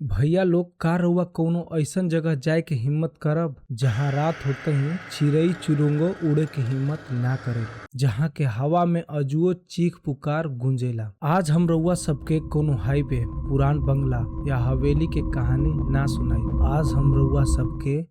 भैया लोग का रउआ कौनो ऐसन जगह जाए के हिम्मत करब जहाँ रात होते ही चिड़ई चुरुंगो उड़े के हिम्मत ना करे, जहाँ के हवा में अजुओ चीख पुकार गूंजेला। आज हम रउआ सबके कोनो हाईवे, पुरान बंगला या हवेली के कहानी ना सुनाई। आज हम रउआ सबके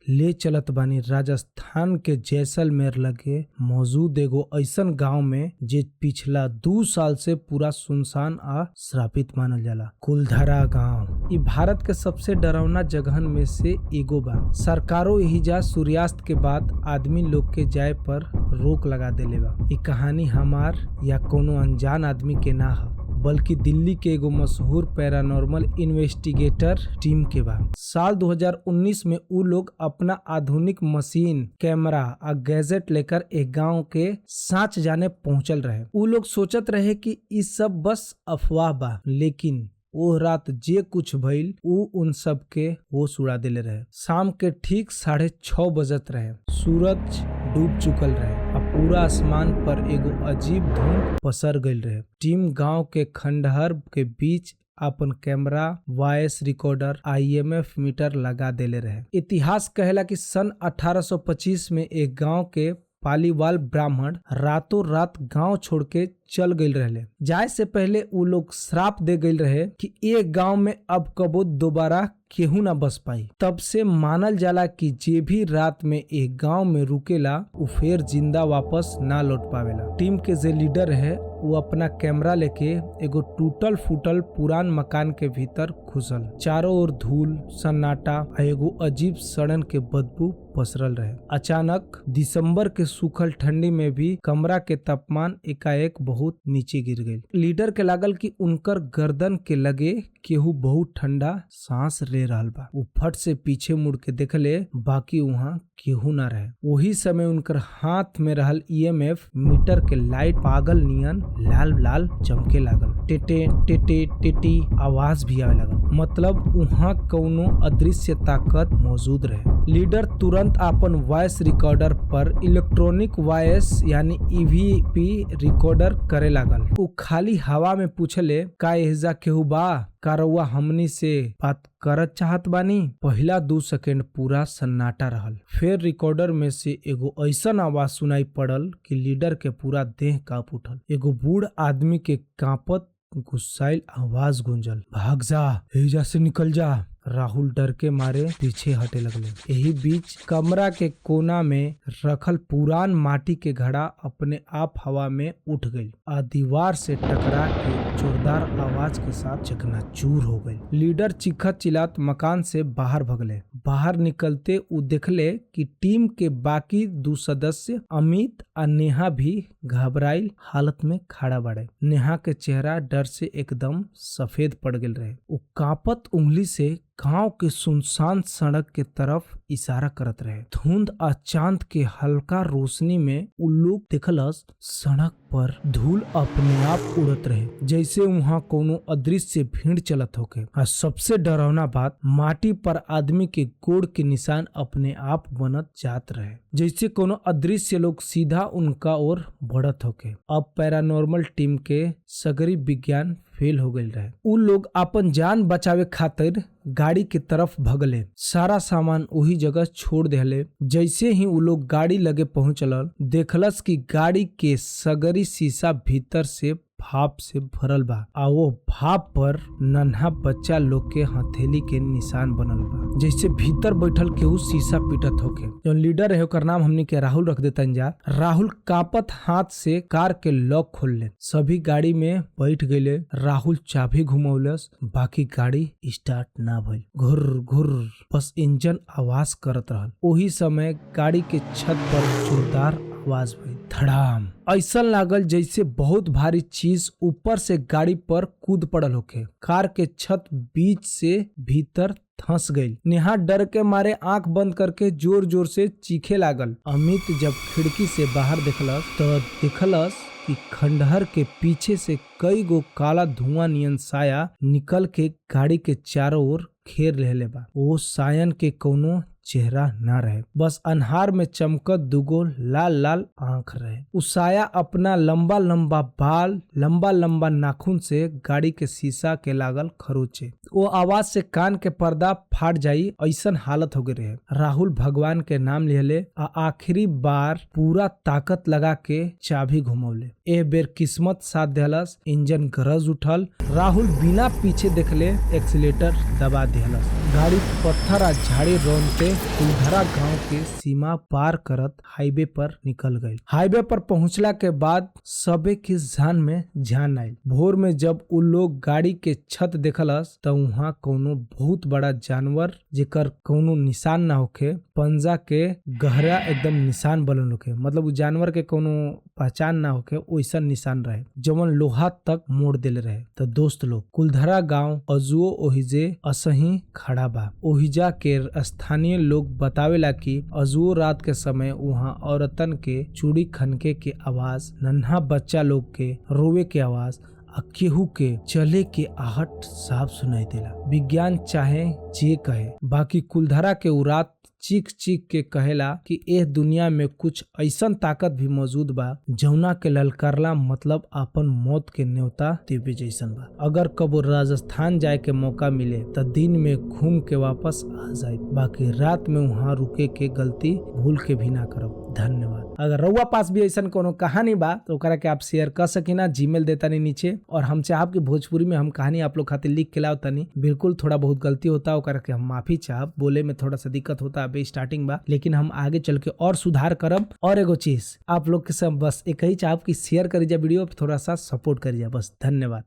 ले चलत बानी राजस्थान के जैसलमेर लगे मौजूद एगो ऐसन गांव में जे पिछला 2 साल से पूरा सुनसान आ श्रापित मानल जाला। कुलधरा गांव इ भारत के सबसे डरावना जगहन में से एगो बा। सरकारों एहिजा सूर्यास्त के बाद आदमी लोग के जाए पर रोक लगा देले बा। इ कहानी हमार या कोनो अनजान आदमी के ना ह, बल्कि दिल्ली के एगो मशहूर पैरानॉर्मल इन्वेस्टिगेटर टीम के बा। साल 2019 में उ लोग अपना आधुनिक मशीन, कैमरा आ गैजेट लेकर एक गांव के सांच जाने पहुंचल रहे। उ लोग सोचत रहे कि इ सब बस अफवाह बा, लेकिन वो रात जे कुछ भइल उ उन सब के होश उड़ा देले रहे। शाम के ठीक 6:30 बजत रहे, सूरज डूब चुकल रहे और पूरा आसमान पर एगो अजीब धुंध पसर गईल रहे। टीम गांव के खंडहर के बीच अपन camera, voice recorder, IMF meter लगा देले रहे। इतिहास कहेला कि सन 1825 में एक गांव के पालीवाल ब्राह्मण रातों रात गांव छोड़ के चल गईल रहे। जाए से पहले उ लोग श्राप दे गईल रहे कि एक गांव में अब कबो दोबारा केहू ना बस पाई। तब से मानल जाला कि जे भी रात में एक गांव में रुकेला उ फिर जिंदा वापस ना लौट पावेला। टीम के जे लीडर है वो अपना कैमरा लेके एगो टूटल फूटल पुरान मकान के भीतर घुसल। चारों ओर धूल, सन्नाटा आ एगो अजीब सड़न के बदबू पसरल रहे। अचानक दिसंबर के सूखल ठंडी में भी कमरा के तापमान एकाएक बहुत नीचे गिर गई। लीडर के लागल कि उनकर गर्दन के लगे केहू बहुत ठंडा सांस ले रहल बा। वो फट से पीछे मुड़ के देखले, बाकी वहाँ केहू ना रहे। वही समय उनकर हाथ में रहल EMF मीटर के लाइट पागल नियन लाल लाल चमके लागल। टेटे टेटे टेटी आवाज भी आवे लागल। मतलब वहाँ कौनो अदृश्य ताकत मौजूद रहे। लीडर तुरंत अपन वॉइस रिकॉर्डर पर इलेक्ट्रॉनिक वॉइस यानी EVP रिकॉर्डर करे लागल। वो खाली हवा में पूछले, का एहजा केहू बा? का रउआ हमनी से बात करत चाहत बानी? पहला 2 सेकंड पूरा सन्नाटा रहल। फिर रिकॉर्डर में से एगो ऐसन आवाज सुनाई पड़ल कि लीडर के पूरा देह कांप उठल। एगो बूढ़ आदमी के कांपत गुस्साइल आवाज गूंजल, भाग जा, एहिजा से निकल जा। राहुल डर के मारे पीछे हटे लगले। यही बीच कमरा के कोना में रखल पुरान माटी के घड़ा अपने आप हवा में उठ गई और दीवार से टकरा के जोरदार आवाज के साथ चकनाचूर हो गई। लीडर चीखत चिल्लात मकान से बाहर भगले। बाहर निकलते वो देखले कि टीम के बाकी 2 सदस्य अमित और नेहा भी घबराइल हालत में खड़ा बाड़े। नेहा के चेहरा डर से एकदम सफेद पड़ गए रहे। वो कांपत उंगली से गांव के सुनसान सड़क के तरफ इशारा करत रहे। धुंध आ चांद के हल्का रोशनी में उ लोग देखलस सड़क पर धूल अपने आप उड़त रहे, जैसे वहाँ कोनो अदृश्य भीड़ चलत होके। और सबसे डरावना बात, माटी पर आदमी के गोड़ के निशान अपने आप बनत जात रहे, जैसे कोनो अदृश्य लोग सीधा उनका ओर बढ़त होके। अब पैरानॉर्मल टीम के सगरी विज्ञान फेल हो गई रहे। उ लोग अपन जान बचावे खातिर गाड़ी के तरफ भगले। सारा सामान वही जगह छोड़ देले। जैसे ही उ लोग गाड़ी लगे पहुंचल, देखलस कि गाड़ी के सगरी शीशा भीतर से भाप से भरल बा आ वो भाप पर नन्हा बच्चा लोग के हथेली के निशान बनल बा, जैसे भीतर बैठल केहू शीशा पीटत होके। जो लीडर है ओकर नाम हमनी के राहुल रख देता जा। राहुल कांपत हाथ से कार के लॉक खोल ले। सभी गाड़ी में बैठ गए। राहुल चाबी घुमौलस, बाकी गाड़ी स्टार्ट ना भइल। घुर घुर बस इंजन आवाज करत रहल। वही समय गाड़ी के छत पर जोरदार आवाज भइल, धड़ाम। ऐसा लागल जैसे बहुत भारी चीज ऊपर से गाड़ी पर कूद पड़ल होके। कार के छत बीच से भीतर धंस गई। नेहा डर के मारे आंख बंद करके जोर जोर से चीखे लागल। अमित जब खिड़की से बाहर देखलस तो देखलस कि खंडहर के पीछे से कई गो काला धुआं नियन साया निकल के गाड़ी के चारों ओर घेर लेले बा। वो सायन के कोनो चेहरा न रहे, बस अन्हार में चमकत दुगो लाल लाल आंख रहे। उस साया अपना लंबा लंबा बाल, लंबा लंबा नाखून से गाड़ी के शीशा के लागल खरोचे। वो आवाज से कान के पर्दा फाट जाई ऐसन हालत हो गए रहे। राहुल भगवान के नाम लिहले आ आखिरी बार पूरा ताकत लगा के चाबी घुमौले। ए बेर किस्मत साथ देहलस, इंजन गरज उठल। राहुल बिना पीछे देखले एक्सीलेटर दबा देहलस। गाड़ी पत्थर आ झाड़ी रौनते कुलधरा गांव के सीमा पार करत हाईवे पर निकल गई। हाईवे पर पहुंचला के बाद सबे के जान में जान आयल। भोर में जब उ लोग गाड़ी के छत देखलस त वहाँ कोनो बहुत बड़ा जानवर जेकर कोनो निशान ना होखे, पंजा के गहरा एकदम निशान बनल होखे, मतलब उ जानवर के कोनो पहचान ना होखे वैसा निशान रहे जवन लोहा तक मोड़ देले रहे। तो दोस्त लोग, कुलधरा गांव अजुओ ओहिजे असही खड़ा बा। ओहिजा के स्थानीय लोग बतावेला कि अजुओ रात के समय वहाँ औरतन के चूड़ी खनके के आवाज, नन्हा बच्चा लोग के रोवे के आवाज आ केहू के चले के आहट साफ सुनाई देला। विज्ञान चाहे जे कहे, बाकी कुलधरा के उ रात चीख चीख के कहेला कि एह दुनिया में कुछ ऐसन ताकत भी मौजूद बा जौना के ललकारला मतलब अपन मौत के न्योता देवे जैसन बा। अगर कबो राजस्थान जाए के मौका मिले तो दिन में घूम के वापस आ जाए, बाकी रात में वहाँ रुके के गलती भूल के भी ना करब। धन्यवाद। अगर रउआ पास भी ऐसा कोनो कहानी बा तो ओकरा के आप शेयर कर सकिना, जीमेल देता नहीं नीचे। और हम चाहब कि भोजपुरी में हम कहानी आप लोग खातिर लिख के लाओ तनी। बिल्कुल थोड़ा बहुत गलती होता ओकरा के हम माफी चाहब, बोले में थोड़ा सा दिक्कत होता अभी स्टार्टिंग बा, लेकिन हम आगे चल के और सुधार करब। और एगो चीज आप लोग के सब बस एक ही चाहब कि शेयर करी जा वीडियो, थोड़ा सा सपोर्ट करी जा, बस। धन्यवाद।